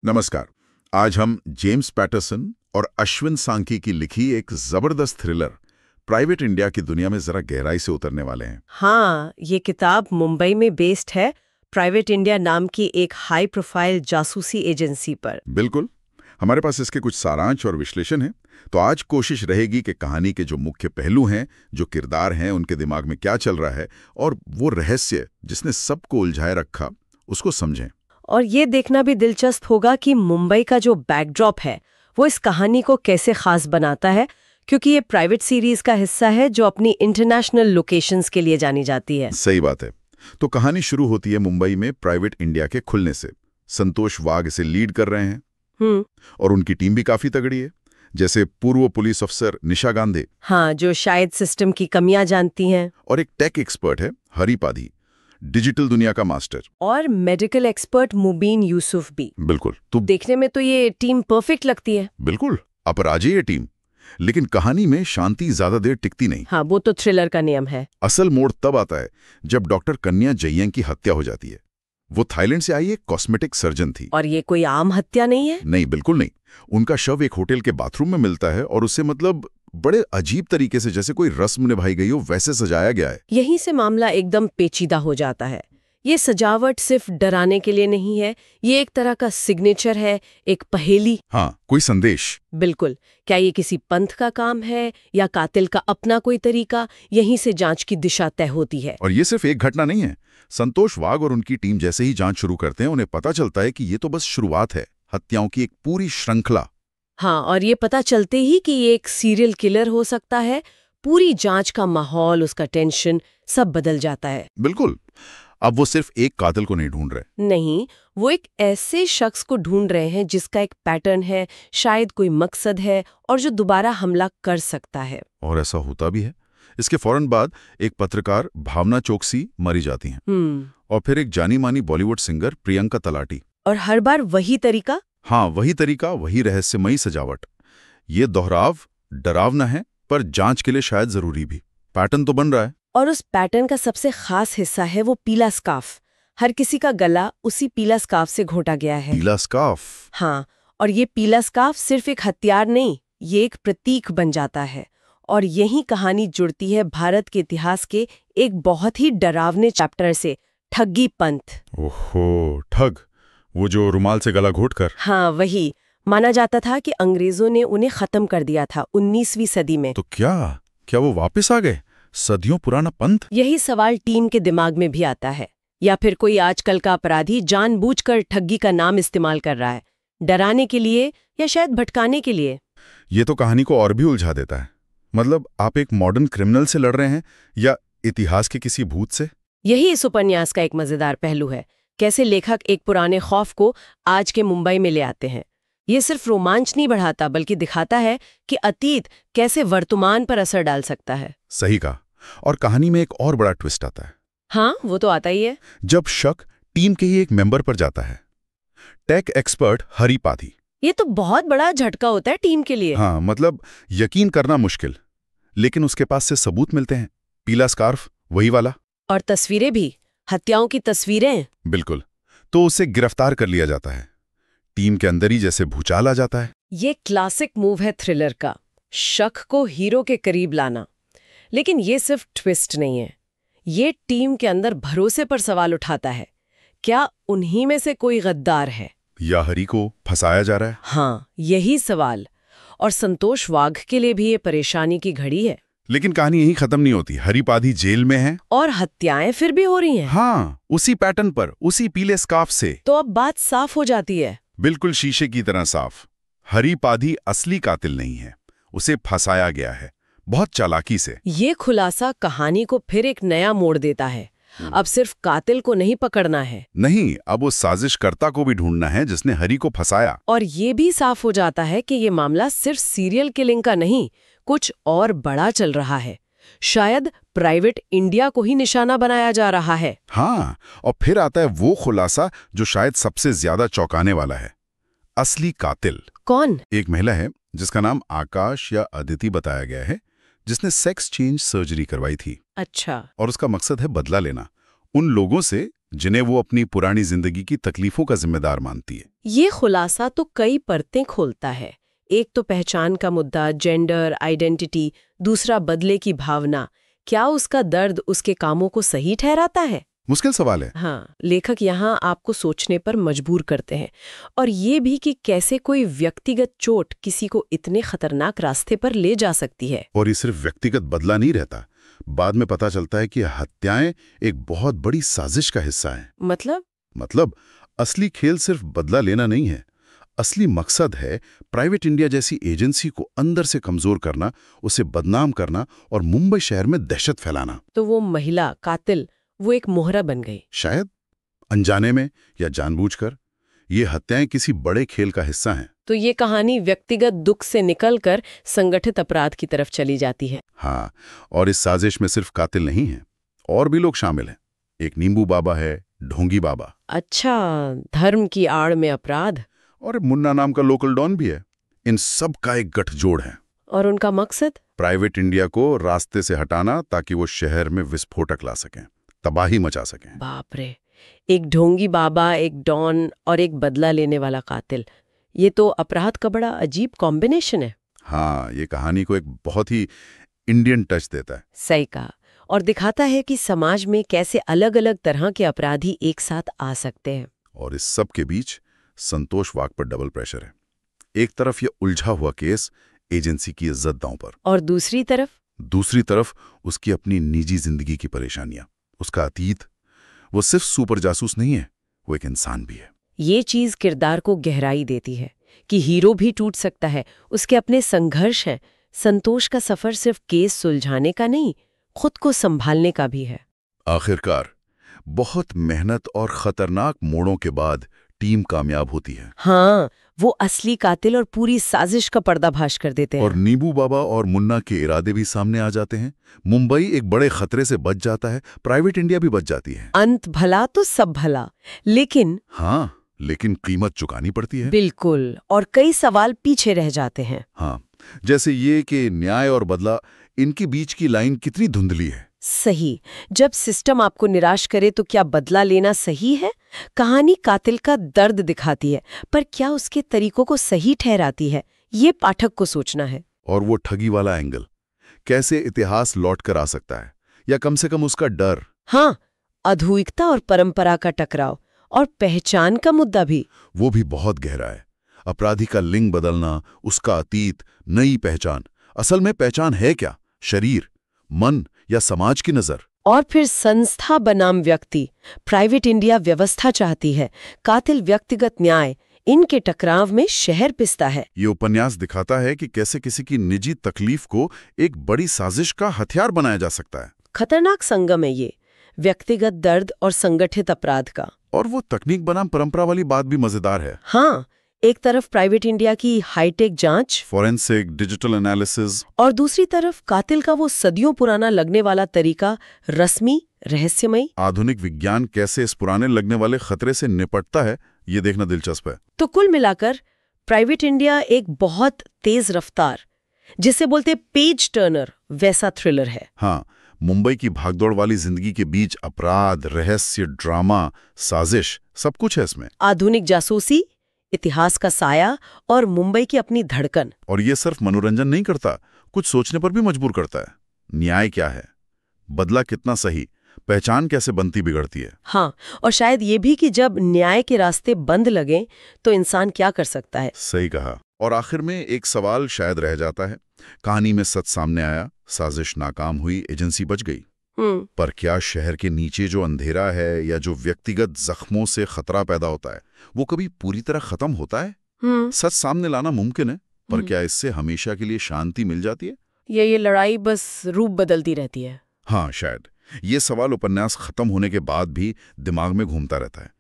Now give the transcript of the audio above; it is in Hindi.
नमस्कार। आज हम जेम्स पैटरसन और अश्विन सांकी की लिखी एक जबरदस्त थ्रिलर प्राइवेट इंडिया की दुनिया में जरा गहराई से उतरने वाले हैं। हाँ, ये किताब मुंबई में बेस्ड है प्राइवेट इंडिया नाम की एक हाई प्रोफाइल जासूसी एजेंसी पर। बिल्कुल, हमारे पास इसके कुछ सारांश और विश्लेषण हैं। तो आज कोशिश रहेगी कि कहानी के जो मुख्य पहलू हैं, जो किरदार हैं, उनके दिमाग में क्या चल रहा है और वो रहस्य जिसने सबको उलझाए रखा उसको समझें। और ये देखना भी दिलचस्प होगा कि मुंबई का जो बैकड्रॉप है वो इस कहानी को कैसे खास बनाता है, क्योंकि ये प्राइवेट सीरीज का हिस्सा है जो अपनी इंटरनेशनल लोकेशंस के लिए जानी जाती है। सही बात है। तो कहानी शुरू होती है मुंबई में प्राइवेट इंडिया के खुलने से। संतोष वाघ इसे लीड कर रहे हैं और उनकी टीम भी काफी तगड़ी है, जैसे पूर्व पुलिस अफसर निशा गांधी, हाँ, जो शायद सिस्टम की कमियां जानती हैं, और एक टेक एक्सपर्ट है हरी पाधी, डिजिटल दुनिया का मास्टर, और मेडिकल एक्सपर्ट मुबीन यूसुफ भी। बिल्कुल। तो देखने में तो ये टीम परफेक्ट लगती है। बिल्कुल अपराजेय ये टीम। लेकिन कहानी में शांति ज्यादा देर टिकती नहीं। हाँ, वो तो थ्रिलर का नियम है। असल मोड़ तब आता है जब डॉक्टर कन्या जयंग की हत्या हो जाती है। वो थाईलैंड से आई एक कॉस्मेटिक सर्जन थी। और ये कोई आम हत्या नहीं है? नहीं, बिल्कुल नहीं। उनका शव एक होटल के बाथरूम में मिलता है और उसे बड़े अजीब तरीके से, जैसे कोई रस्म निभाई गई हो, वैसे सजाया गया है। यहीं से मामला एकदम पेचीदा हो जाता है। ये सजावट सिर्फ डराने के लिए नहीं है, ये एक तरह का सिग्नेचर है, एक पहेली। हाँ, कोई संदेश। बिल्कुल। क्या ये किसी पंथ का काम है या कातिल का अपना कोई तरीका? यहीं से जांच की दिशा तय होती है। और ये सिर्फ एक घटना नहीं है। संतोष वाघ और उनकी टीम जैसे ही जांच शुरू करते हैं, उन्हें पता चलता है कि ये तो बस शुरुआत है, हत्याओं की एक पूरी श्रृंखला। हाँ, और ये पता चलते ही कि ये एक सीरियल किलर हो सकता है, पूरी जांच का माहौल, उसका टेंशन सब बदल जाता है। बिल्कुल। अब वो सिर्फ एक कातिल को नहीं ढूंढ रहे। नहीं, वो एक ऐसे शख्स को ढूंढ रहे हैं जिसका एक पैटर्न है, शायद कोई मकसद है, और जो दोबारा हमला कर सकता है। और ऐसा होता भी है। इसके फौरन बाद एक पत्रकार भावना चोकसी मरी जाती हैं। और फिर एक जानी मानी बॉलीवुड सिंगर प्रियंका तलाटी। और हर बार वही तरीका। हाँ, वही तरीका, वही रहस्यमयी सजावट। ये दोहराव डरावना है, पर जांच के लिए शायद जरूरी भी। पैटर्न तो बन रहा है। और उस पैटर्न का सबसे खास हिस्सा है वो पीला स्कार्फ। हर किसी का गला उसी पीला स्कार्फ से घोटा गया है। पीला स्कार्फ? हाँ, और ये पीला स्कार्फ सिर्फ एक हथियार नहीं, ये एक प्रतीक बन जाता है। और यही कहानी जुड़ती है भारत के इतिहास के एक बहुत ही डरावने चैप्टर से, ठगी पंथ। ओहो, ठग, वो जो रुमाल से गला घोटकर। हाँ, वही। माना जाता था कि अंग्रेजों ने उन्हें खत्म कर दिया था 19वीं सदी में। तो क्या वो वापस आ गए? सदियों पुराना पंथ? यही सवाल टीम के दिमाग में भी आता है। या फिर कोई आजकल का अपराधी जानबूझकर ठगी का नाम इस्तेमाल कर रहा है, डराने के लिए या शायद भटकाने के लिए। ये तो कहानी को और भी उलझा देता है। मतलब आप एक मॉडर्न क्रिमिनल से लड़ रहे हैं या इतिहास के किसी भूत से? यही इस उपन्यास का एक मजेदार पहलू है, कैसे लेखक एक पुराने खौफ को आज के मुंबई में ले आते हैं। ये सिर्फ रोमांच नहीं बढ़ाता, बल्कि दिखाता है कि अतीत कैसे वर्तमान पर असर डाल सकता है। सही कहा। और कहानी में एक और बड़ा ट्विस्ट आता है। हाँ, वो तो आता ही है। जब शक टीम के ही एक मेंबर पर जाता है, टेक एक्सपर्ट हरी पाधी। ये तो बहुत बड़ा झटका होता है टीम के लिए। हाँ, मतलब यकीन करना मुश्किल, लेकिन उसके पास से सबूत मिलते हैं। पीला स्कार्फ, वही वाला। और तस्वीरें भी, हत्याओं की तस्वीरें। बिल्कुल। तो उसे गिरफ्तार कर लिया जाता है। टीम के अंदर ही जैसे भूचाल आ जाता है। ये क्लासिक मूव है थ्रिलर का, शक को हीरो के करीब लाना। लेकिन ये सिर्फ ट्विस्ट नहीं है, ये टीम के अंदर भरोसे पर सवाल उठाता है। क्या उन्हीं में से कोई गद्दार है या हरी को फंसाया जा रहा है? हाँ, यही सवाल। और संतोष वाघ के लिए भी ये परेशानी की घड़ी है। लेकिन कहानी यही खत्म नहीं होती। हरी पाधी जेल में है और हत्याएं फिर भी हो रही हैं। हाँ, उसी पैटर्न पर, उसी पीले स्कार्फ से। तो अब बात साफ हो जाती है। बिल्कुल शीशे की तरह साफ। हरी पाधी असली कातिल नहीं है, उसे फंसाया गया है, बहुत चालाकी से। ये खुलासा कहानी को फिर एक नया मोड़ देता है। अब सिर्फ कातिल को नहीं पकड़ना है, नहीं, अब वो साजिशकर्ता को भी ढूंढना है जिसने हरी को फंसाया। और ये भी साफ हो जाता है कि ये मामला सिर्फ सीरियल किलिंग का नहीं, कुछ और बड़ा चल रहा है। शायद प्राइवेट इंडिया को ही निशाना बनाया जा रहा है। हाँ, और फिर आता है वो खुलासा जो शायद सबसे ज्यादा चौंकाने वाला है। असली कातिल कौन? एक महिला है जिसका नाम आकाश या अदिति बताया गया है, जिसने सेक्स चेंज सर्जरी करवाई थी। अच्छा। और उसका मकसद है बदला लेना, उन लोगों से जिन्हें वो अपनी पुरानी जिंदगी की तकलीफों का जिम्मेदार मानती है। ये खुलासा तो कई परतें खोलता है। एक तो पहचान का मुद्दा, जेंडर, आइडेंटिटी, दूसरा बदले की भावना। क्या उसका दर्द उसके कामों को सही ठहराता है? मुश्किल सवाल है। हाँ, लेखक यहाँ आपको सोचने पर मजबूर करते हैं। और ये भी कि कैसे कोई व्यक्तिगत चोट किसी को इतने खतरनाक रास्ते पर ले जा सकती है। और ये सिर्फ व्यक्तिगत बदला नहीं रहता, बाद में पता चलता है कि हत्याएं एक बहुत बड़ी साजिश का हिस्सा हैं। मतलब असली खेल सिर्फ बदला लेना नहीं है। असली मकसद है प्राइवेट इंडिया जैसी एजेंसी को अंदर से कमजोर करना, उसे बदनाम करना और मुंबई शहर में दहशत फैलाना। तो वो महिला कातिल वो एक मोहरा बन गई। शायद अनजाने में या जानबूझकर ये हत्याएं किसी बड़े खेल का हिस्सा हैं। तो ये कहानी व्यक्तिगत दुख से निकलकर संगठित अपराध की तरफ चली जाती है। हाँ, और इस साजिश में सिर्फ कातिल नहीं है, और भी लोग शामिल हैं। एक नींबू बाबा है, ढोंगी बाबा। अच्छा, धर्म की आड़ में अपराध। और मुन्ना नाम का लोकल डॉन भी है। इन सब का एक गठजोड़ है। और उनका मकसद? प्राइवेट इंडिया को रास्ते से हटाना, ताकि वो शहर में विस्फोटक ला सकें, तबाही मचा सकें। बाप रे, एक ढोंगी बाबा, एक डॉन और एक बदला लेने वाला कातिल। ये तो अपराध का बड़ा अजीब कॉम्बिनेशन है। हाँ, ये कहानी को एक बहुत ही इंडियन टच देता है। सही कहा। और दिखाता है कि समाज में कैसे अलग अलग तरह के अपराधी एक साथ आ सकते हैं। और इस सब के बीच संतोष वाघ पर डबल प्रेशर है। एक तरफ ये उलझा हुआ केस एजेंसी की इज्जत दांव पर, और दूसरी तरफ उसकी अपनी निजी जिंदगी की परेशानियां, उसका अतीत। वो सिर्फ सुपर जासूस नहीं है, वो एक इंसान भी है। ये चीज किरदार को गहराई देती है कि हीरो भी टूट सकता है, उसके अपने संघर्ष हैं। संतोष का सफर सिर्फ केस सुलझाने का नहीं, खुद को संभालने का भी है। आखिरकार बहुत मेहनत और खतरनाक मोड़ों के बाद टीम कामयाब होती है। हाँ, वो असली कातिल और पूरी साजिश का पर्दाफाश कर देते हैं। और नींबू बाबा और मुन्ना के इरादे भी सामने आ जाते हैं। मुंबई एक बड़े खतरे से बच जाता है, प्राइवेट इंडिया भी बच जाती है। अंत भला तो सब भला, लेकिन लेकिन कीमत चुकानी पड़ती है। बिल्कुल, और कई सवाल पीछे रह जाते हैं। हाँ, जैसे ये कि न्याय और बदला, इनके बीच की लाइन कितनी धुंधली है। सही, जब सिस्टम आपको निराश करे तो क्या बदला लेना सही है? कहानी कातिल का दर्द दिखाती है, पर क्या उसके तरीकों को सही ठहराती है? ये पाठक को सोचना है। और वो ठगी वाला एंगल, कैसे इतिहास लौट कर आ सकता है, या कम से कम उसका डर। हाँ, अधूइकता और परंपरा का टकराव, और पहचान का मुद्दा भी। वो भी बहुत गहरा है। अपराधी का लिंग बदलना, उसका अतीत, नई पहचान। असल में पहचान है क्या? शरीर, मन या समाज की नजर? और फिर संस्था बनाम व्यक्ति। प्राइवेट इंडिया व्यवस्था चाहती है, कातिल व्यक्तिगत न्याय। इनके टकराव में शहर पिसता है। ये उपन्यास दिखाता है कि कैसे किसी की निजी तकलीफ को एक बड़ी साजिश का हथियार बनाया जा सकता है। खतरनाक संगम है ये, व्यक्तिगत दर्द और संगठित अपराध का। और वो तकनीक बनाम परंपरा वाली बात भी मजेदार है। हाँ, एक तरफ प्राइवेट इंडिया की हाईटेक जांच, फोरेंसिक, डिजिटल एनालिसिस, और दूसरी तरफ कातिल का वो सदियों पुराना लगने वाला तरीका, रस्मी, रहस्यमयी। आधुनिक विज्ञान कैसे इस पुराने लगने वाले खतरे से निपटता है, ये देखना दिलचस्प है। तो कुल मिलाकर प्राइवेट इंडिया एक बहुत तेज रफ्तार, जिसे बोलते पेज टर्नर, वैसा थ्रिलर है। हाँ, मुंबई की भागदौड़ वाली जिंदगी के बीच अपराध, रहस्य, ड्रामा, साजिश, सब कुछ है इसमें। आधुनिक जासूसी, इतिहास का साया और मुंबई की अपनी धड़कन। और ये सिर्फ मनोरंजन नहीं करता, कुछ सोचने पर भी मजबूर करता है। न्याय क्या है, बदला कितना सही, पहचान कैसे बनती बिगड़ती है। हाँ, और शायद ये भी कि जब न्याय के रास्ते बंद लगे तो इंसान क्या कर सकता है। सही कहा। और आखिर में एक सवाल शायद रह जाता है। कहानी में सच सामने आया, साजिश नाकाम हुई, एजेंसी बच गई, पर क्या शहर के नीचे जो अंधेरा है या जो व्यक्तिगत जख्मों से खतरा पैदा होता है, वो कभी पूरी तरह खत्म होता है? सच सामने लाना मुमकिन है, पर क्या इससे हमेशा के लिए शांति मिल जाती है, या ये लड़ाई बस रूप बदलती रहती है? हाँ, शायद ये सवाल उपन्यास खत्म होने के बाद भी दिमाग में घूमता रहता है।